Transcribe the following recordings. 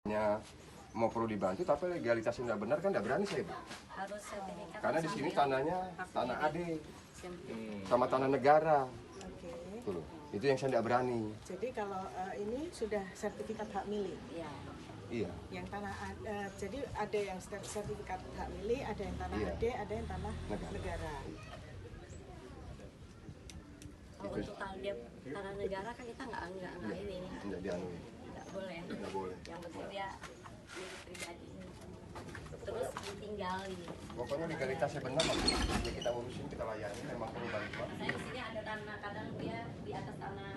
mau perlu dibantu tapi legalitasnya nggak benar kan nggak berani saya, Bu. Harus sertifikat. Karena di sini tanahnya tanah AD sama tanah negara. Tuh, itu yang saya nggak berani. Jadi kalau ini sudah sertifikat hak milik. Iya. Iya. Yang tanah jadi ada yang sertifikat hak milik, ada yang tanah Iya. AD, ada yang tanah negara. Kalau untuk dia tanah negara kan kita nggak ini. Nggak dianui. Nggak boleh. Nggak boleh. Yang penting dia milik pribadi. Terus ditinggali. Pokoknya legalitasnya benar, ya kita urusin, kita layani, memang perlu balik, Pak. Saya di sini ada tanah, kadang dia di atas tanah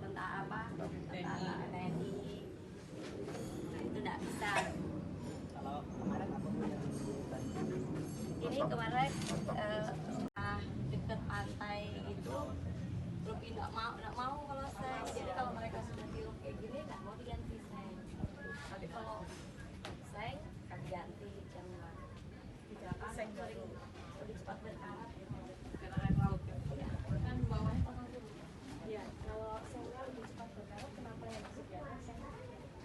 tentara apa? Tentara TNI. Nah itu nggak bisa. Kalau kemarin apa Ini kemarin dekat pantai itu lebih nggak mau kalau saya. Jadi kalau mereka sudah tiup kayak gini nggak mau diganti saya. Tapi kalau saya akan ganti jam saya lebih cepat berkarat karena air laut ya. Kan bawahnya tanah dulu. Ya kalau saya lebih cepat berkarat kenapa yang masuk di atas saya?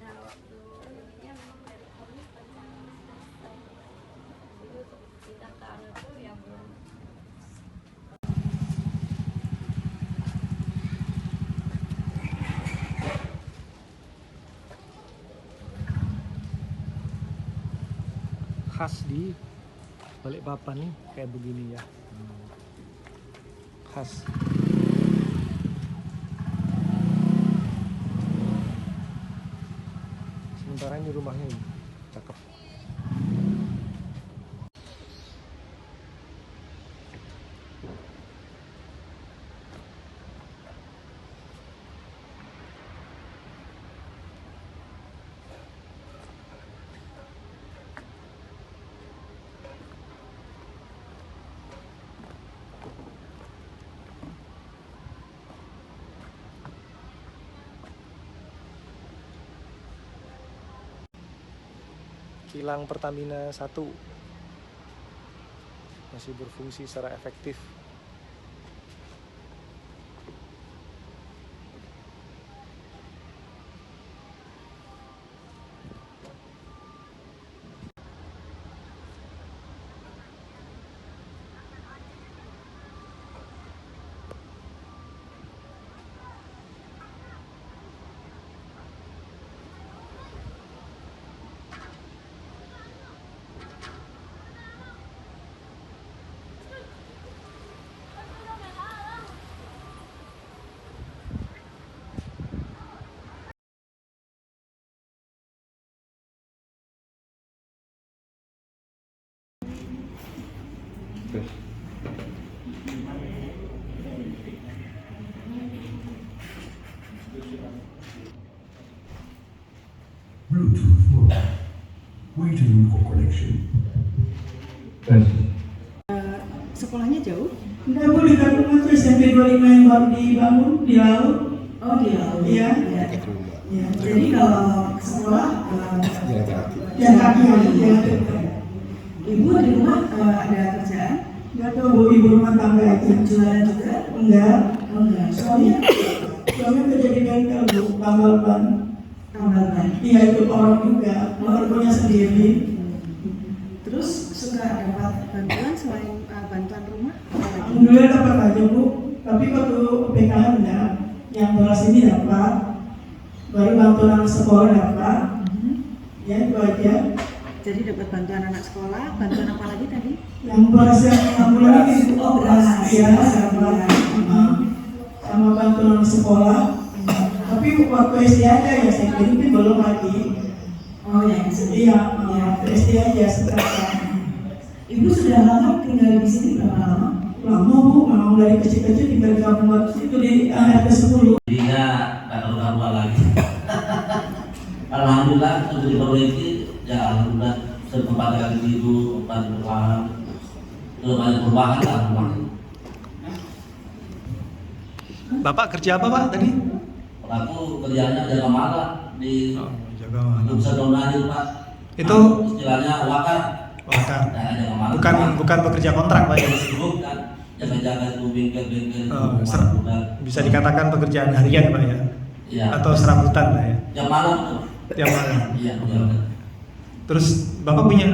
Nah waktu ininya memang dari kami perencanaan itu pindah ke arah itu yang belum. Khas di Balikpapan nih kayak begini ya. Khas. Sementara ini rumahnya ini cakep. Kilang Pertamina 1 masih berfungsi secara efektif. Bluetooth mode. Waiting for connection. Sekolahnya jauh? Enggak, Bu, di rumah tuh SMP 25 yang baru dibangun di laut. Oh di laut. Iya. Ya. Ya. Jadi kalau sekolah jalan kaki ya. Ibu di rumah ada kerjaan? Enggak tahu, Bu, ibu rumah tangga aja. Jualan juga? Enggak. Oh enggak. Soalnya Suami kerja di bengkel, Bu, tambal ban. tambal ban. Iya, itu orang juga, orang punya sendiri. Terus suka dapat bantuan selain bantuan rumah? Alhamdulillah dapat aja, Bu. Tapi waktu PKH enggak. Yang beras ini dapat. Baru bantuan anak sekolah dapat. Ya, itu aja. Jadi dapat bantuan anak sekolah, bantuan apa lagi tadi? Yang beras yang bulan ini, Oh, beras. ya, dapat. Sama bantuan anak sekolah. Tapi waktu SD aja ya, saya kira belum lagi. Oh ya, Iya, waktu SD aja sekarang. Ibu sudah lama tinggal di sini berapa lama? Lama, Bu, memang dari kecil-kecil tinggal di kampung Batu itu di RT 10. Jadinya nggak terlalu lagi. Alhamdulillah untuk diperbaiki, ya alhamdulillah tempat yang itu tempat perubahan, banyak perubahan lah. Bapak kerja apa Pak tadi? Aku kerjanya jaga malam di Jaga malam. Duksa Donadi, Pak. Itu istilahnya wakar. Wakar. Nah, jaga malam. Bukan pekerja kontrak Pak ya? Bukan. Jaga-jaga itu bengkel-bengkel. Bisa dikatakan pekerjaan harian Pak ya? Iya. Atau serabutan Pak ya? Jam malam tuh. Tiap malam. Iya, keluarga. Terus Bapak punya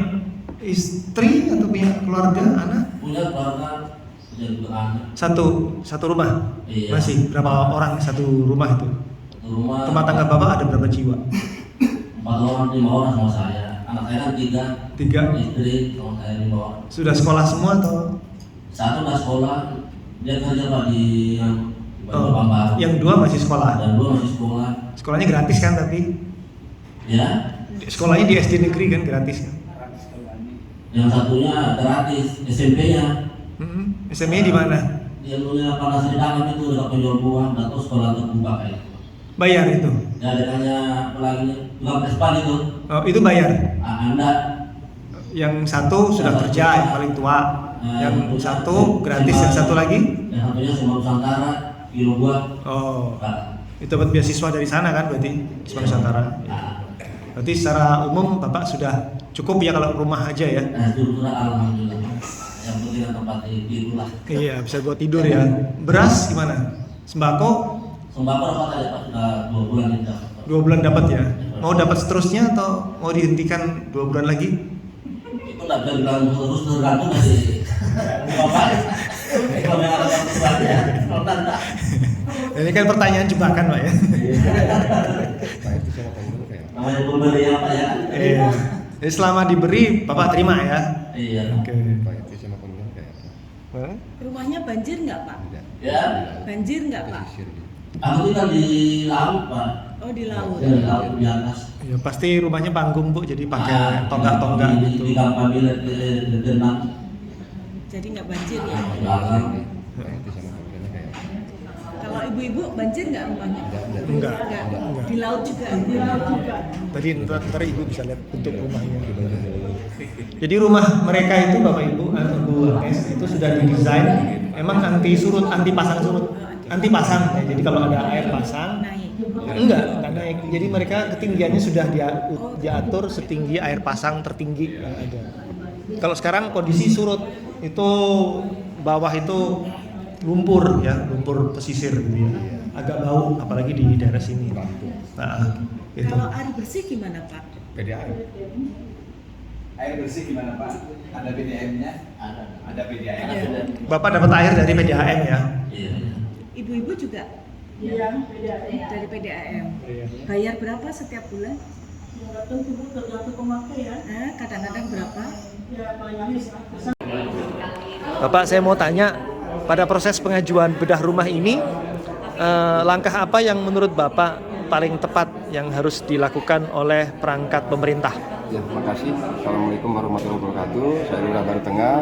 istri atau punya keluarga, anak? Punya keluarga, punya juga anak. Satu rumah? Iya. Masih berapa orang satu rumah itu? Satu rumah. Rumah tangga Bapak ada berapa jiwa? 4 orang, 5 orang sama saya. Anak saya kan 3. 3. Istri sama saya 5 orang. Sudah sekolah semua atau? Satu udah sekolah, dia kerja Pak di Oh, Baru. yang 2 masih sekolah. Dan 2 masih sekolah. Sekolahnya gratis kan tapi? Ya. Sekolahnya di SD negeri kan gratis kan? Yang satunya gratis, SMP-nya. SMA di mana? Dia punya Panas Dalam itu dekat penjual buah, atau sekolah terbuka kayak itu. Bayar itu? Ya, adanya pelagi tukang Vespa itu. Oh, itu bayar? Anda. Yang satu sudah kerja, yang paling tua. Yang satu gratis, yang satu lagi? Yang satunya Sema Nusantara, kilo buah. Oh, Nah, itu dapat beasiswa dari sana kan berarti? Sema Nusantara. Berarti secara umum Bapak sudah cukup ya kalau rumah aja ya? nah, itu sudah alhamdulillah. Yang penting tempat tidur lah. Iya, bisa buat tidur ya. Beras gimana? Sembako? Sembako dapat aja Pak, sudah 2 bulan ini dapat. 2 bulan dapat ya? Mau dapat seterusnya atau mau dihentikan 2 bulan lagi? Itu nggak bisa bilang terus tergantung dari Bapak. Kalau yang ada sesuatu ya, Ini kan pertanyaan jebakan Pak ya? Pak itu sama temen kayak namanya pembeli apa ya? Iya. Jadi selama diberi Bapak terima ya? Iya. Oke. Pak itu sama temen kayak Hah? Rumahnya banjir nggak Pak? tidak Ya, Banjir nggak Pak? pesisir gitu. aku tinggal di laut Pak. Oh di laut. Ya, di laut di atas. Ya pasti rumahnya panggung Bu, jadi pakai tonggak-tonggak di gitu. Kampung Bilet di Denang. Jadi nggak banjir ya? Dalam. Pak itu sama temen kayak Kalau ibu-ibu banjir nggak rumahnya? Enggak. Nggak. Di laut juga. Di laut juga. Tadi ntar Ibu bisa lihat bentuk rumahnya. Jadi rumah mereka itu Bapak Ibu, Ibu Agnes itu sudah didesain emang anti surut, anti pasang surut, anti pasang. Ya, jadi kalau ada air pasang, Naik. enggak naik. Jadi mereka ketinggiannya sudah diatur setinggi air pasang tertinggi yang ada. Kalau sekarang kondisi surut itu bawah itu lumpur ya, lumpur pesisir gitu ya. Agak bau apalagi di daerah sini. Nah, gitu. Kalau air bersih gimana Pak? PDAM. Air bersih gimana Pak? Ada PDAM-nya? Ada PDAM. Bapak dapat air dari PDAM ya? Iya. Ibu-ibu juga? Iya, beda. Dari PDAM. Iya. Bayar berapa setiap bulan? Tergantung pemakai ya. Kadang-kadang berapa? Ya paling habis. Bapak, saya mau tanya, pada proses pengajuan bedah rumah ini, langkah apa yang menurut Bapak paling tepat yang harus dilakukan oleh perangkat pemerintah? Ya, makasih. Assalamualaikum warahmatullahi wabarakatuh. Saya Lurah Baru Tengah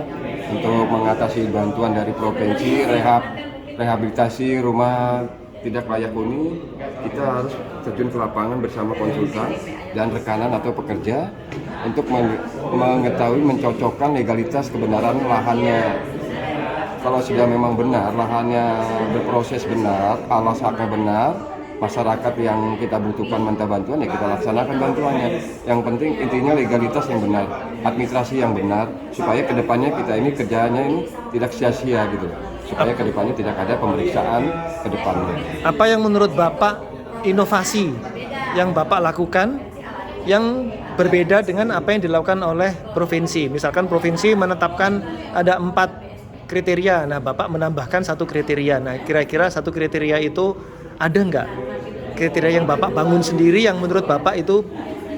untuk mengatasi bantuan dari provinsi rehabilitasi rumah tidak layak huni. Kita harus terjun ke lapangan bersama konsultan dan rekanan atau pekerja untuk mengetahui mencocokkan legalitas kebenaran lahannya. Kalau sudah memang benar lahannya berproses benar, alas haknya benar, masyarakat yang kita butuhkan minta bantuan ya kita laksanakan bantuannya. Yang penting intinya legalitas yang benar, administrasi yang benar, supaya kedepannya kita ini kerjaannya ini tidak sia-sia gitu, supaya kedepannya tidak ada pemeriksaan kedepannya. Apa yang menurut Bapak inovasi yang Bapak lakukan yang berbeda dengan apa yang dilakukan oleh provinsi? Misalkan provinsi menetapkan ada 4 kriteria, nah Bapak menambahkan 1 kriteria. Nah kira-kira 1 kriteria itu ada nggak kriteria yang Bapak bangun sendiri yang menurut Bapak itu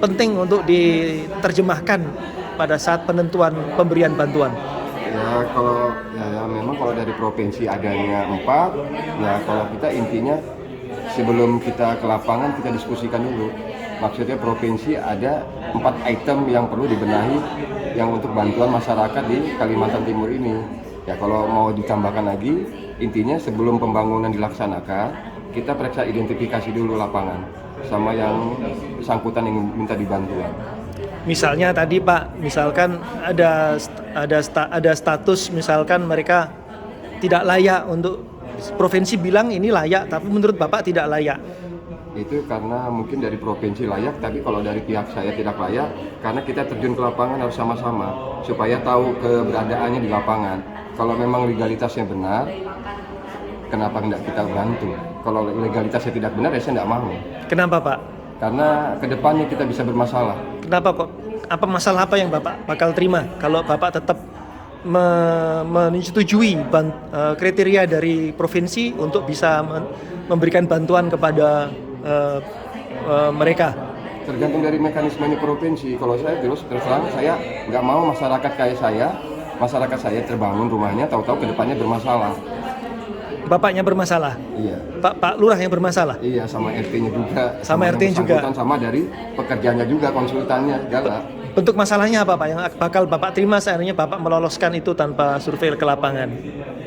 penting untuk diterjemahkan pada saat penentuan pemberian bantuan? Ya kalau ya memang kalau dari provinsi adanya 4, ya kalau kita intinya sebelum kita ke lapangan kita diskusikan dulu. Maksudnya provinsi ada 4 item yang perlu dibenahi yang untuk bantuan masyarakat di Kalimantan Timur ini. Ya kalau mau ditambahkan lagi, intinya sebelum pembangunan dilaksanakan kita periksa identifikasi dulu lapangan sama yang bersangkutan yang minta dibantuan. Misalnya tadi Pak, misalkan ada status misalkan mereka tidak layak untuk provinsi bilang ini layak, tapi menurut Bapak tidak layak. Itu karena mungkin dari provinsi layak, tapi kalau dari pihak saya tidak layak, karena kita terjun ke lapangan harus sama-sama supaya tahu keberadaannya di lapangan. Kalau memang legalitasnya benar, kenapa tidak kita bantu? Kalau legalitasnya tidak benar, ya saya tidak mau. Kenapa Pak? karena kedepannya kita bisa bermasalah. Kenapa kok? Apa masalah apa yang Bapak bakal terima kalau Bapak tetap menyetujui kriteria dari provinsi untuk bisa memberikan bantuan kepada mereka? Tergantung dari mekanismenya provinsi. Kalau saya terus terang saya nggak mau masyarakat kayak masyarakat saya terbangun rumahnya tahu-tahu kedepannya bermasalah. Bapaknya bermasalah? Iya. Pak Lurah yang bermasalah? Iya, sama RT-nya juga. Sama RT-nya juga? Sama dari pekerjanya juga, konsultannya segala. Bentuk masalahnya apa Pak yang bakal Bapak terima seandainya Bapak meloloskan itu tanpa survei ke lapangan?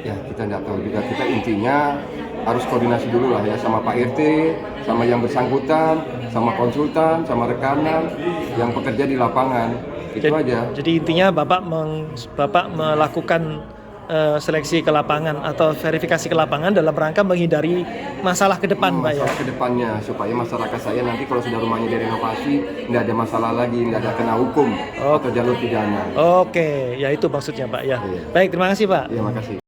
Ya kita nggak tahu juga, kita intinya harus koordinasi dulu lah ya sama Pak RT, sama yang bersangkutan, sama konsultan, sama rekanan yang bekerja di lapangan. Itu aja. Jadi intinya Bapak melakukan seleksi ke lapangan atau verifikasi ke lapangan dalam rangka menghindari masalah ke depan Pak ya? Masalah ke depannya, supaya masyarakat saya nanti kalau sudah rumahnya direnovasi nggak ada masalah lagi, nggak ada kena hukum atau jalur pidana. Oke, ya itu maksudnya Pak ya. Iya. Baik, terima kasih Pak. Iya, makasih.